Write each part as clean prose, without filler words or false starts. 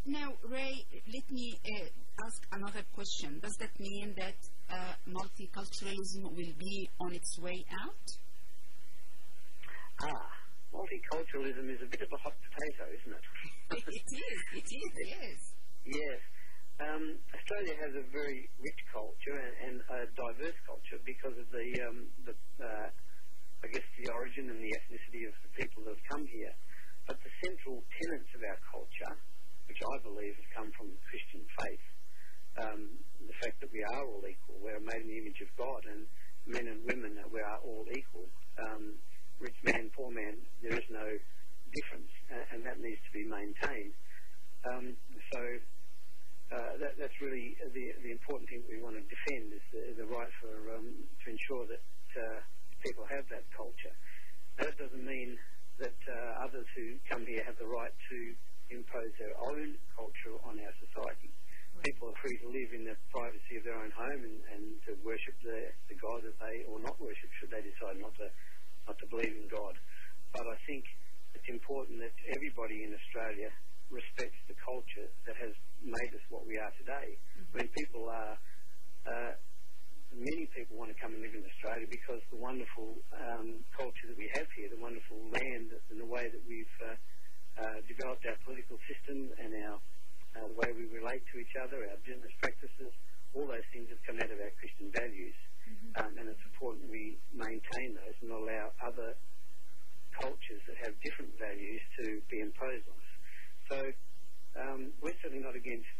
Now, Ray, let me ask another question. Does that mean that multiculturalism will be on its way out? Multiculturalism is a bit of a hot potato, isn't it? It is, yes. Yes. Australia has a very rich culture and a diverse culture because of the origin and the ethnicity of the people that have come here. But the central tenets of our culture, which I believe have come from the Christian faith, the fact that we are all equal, we're made in the image of God, and men and women, we are all equal. Rich man, poor man, there is no difference, and that needs to be maintained. That's really the important thing we want to defend, is the right to ensure that people have that culture. That doesn't mean that others who come here have the right to impose their own culture on our society. Right. People are free to live in the privacy of their own home and to worship the God that they, or not worship, should they decide not to believe in God. But I think it's important that everybody in Australia respects the culture that has made us what we are today. Mm-hmm. When people are, many people want to come and live in Australia because the wonderful culture that we have here, the wonderful land and the way that we've developed our political system and the way we relate to each other, our business practices, all those things have come out of our Christian values. Mm-hmm. And it's important we maintain those and allow other cultures that have different values to be imposed on us. So we're certainly not against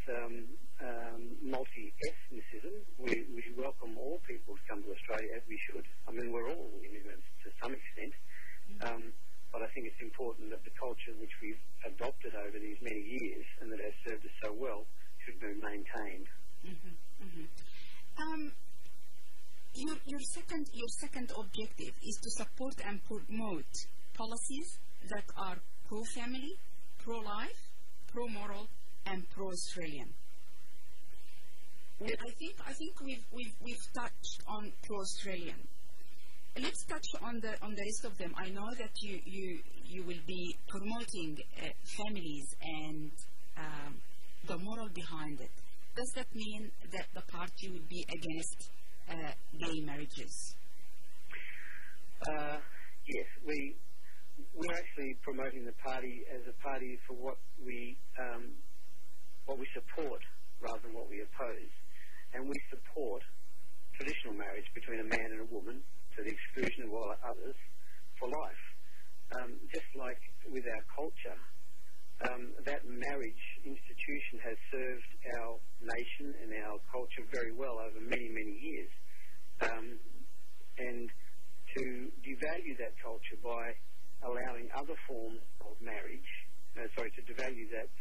multi-ethnicism. We welcome all people to come to Australia, as we should. I mean, we're all immigrants to some extent. Mm-hmm. But I think it's important that the culture which we've adopted over these many years and that has served us so well should be maintained. Mm-hmm. Mm-hmm. Your second objective is to support and promote policies that are pro-family, pro-life, pro-moral, and pro-Australian. Yes. I think we've touched on pro-Australian. Let's touch on the rest of them. I know that you will be promoting families and the moral behind it. Does that mean that the party would be against gay marriages? Yes, we're actually promoting the party as a party for what we support rather than what we oppose, and we support traditional marriage between a man and a woman to the exclusion of all others for life. Just like with our culture, that marriage institution has served our nation and our culture very well over many, many years. And to devalue that culture by allowing other forms of marriage, to devalue that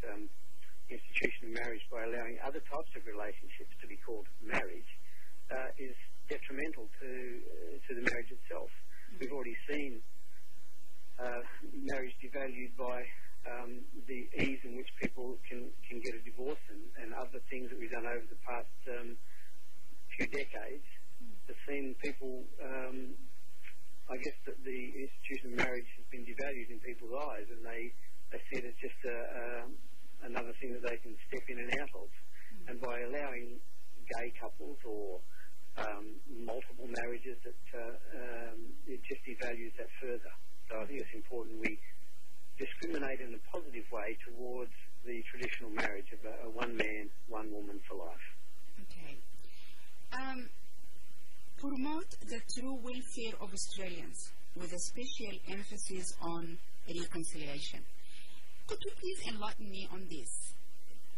institution of marriage by allowing other types of relationships to be called marriage, is detrimental to the marriage itself. We've already seen marriage devalued by the ease in which people can get a divorce and other things that we've done over the past few decades. Have seen people, I guess that the institution of marriage has been devalued in people's eyes, and they see it as just another thing that they can step in and out of. And by allowing gay couples or multiple marriages, it just devalues that further. So I think it's important we discriminate in a positive way towards the traditional marriage of a one man, one woman for life. Okay. Promote the true welfare of Australians with a special emphasis on reconciliation. Could you please enlighten me on this?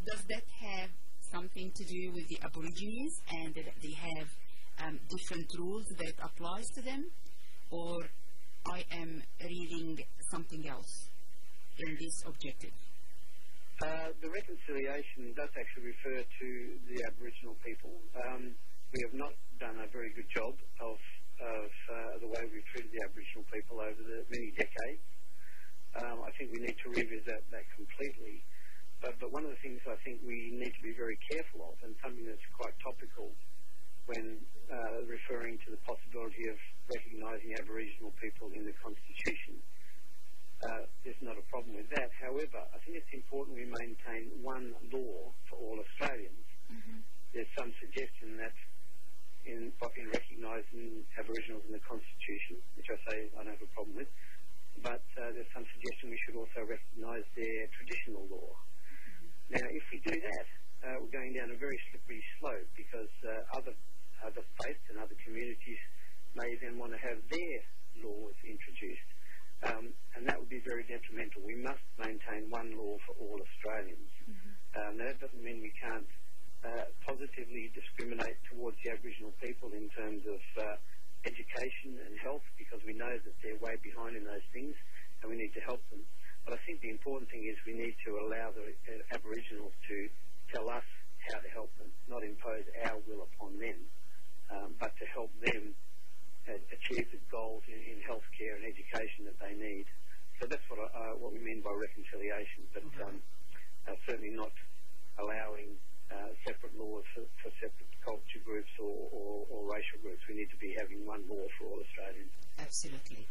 Does that have something to do with the Aborigines and that they have different rules that applies to them, or I am reading something else in this objective? The reconciliation does actually refer to the Aboriginal people. We have not done a very good job of the way we've treated the Aboriginal people over the many decades. I think we need to revisit that completely. But one of the things I think we need to be very careful of, and something that's quite topical when referring to the possibility of recognising Aboriginal people in the Constitution, there's not a problem with that. However, I think it's important we maintain one law for all Australians. Mm-hmm. There's some suggestion that in recognising Aboriginals in the Constitution, which I say I don't have a problem with, but there's some suggestion we should also recognise their traditional law. Mm-hmm. Now, if we do that, we're going down a very slippery slope, because other faiths and other communities may then want to have their laws introduced, and that would be very detrimental. We must maintain one law for all Australians. Mm-hmm. Now, that doesn't mean we can't positively discriminate towards the Aboriginal people in terms of education and health, because we know that they're way behind in those things and we need to help them. But I think the important thing is we need to allow the Aboriginals to tell us how to help them, not impose our will upon them, but to help them achieve the goals in healthcare and education that they need. So that's what we mean by reconciliation, but certainly not allowing separate laws for separate culture groups or racial groups. We need to be having one law for all Australians. Absolutely.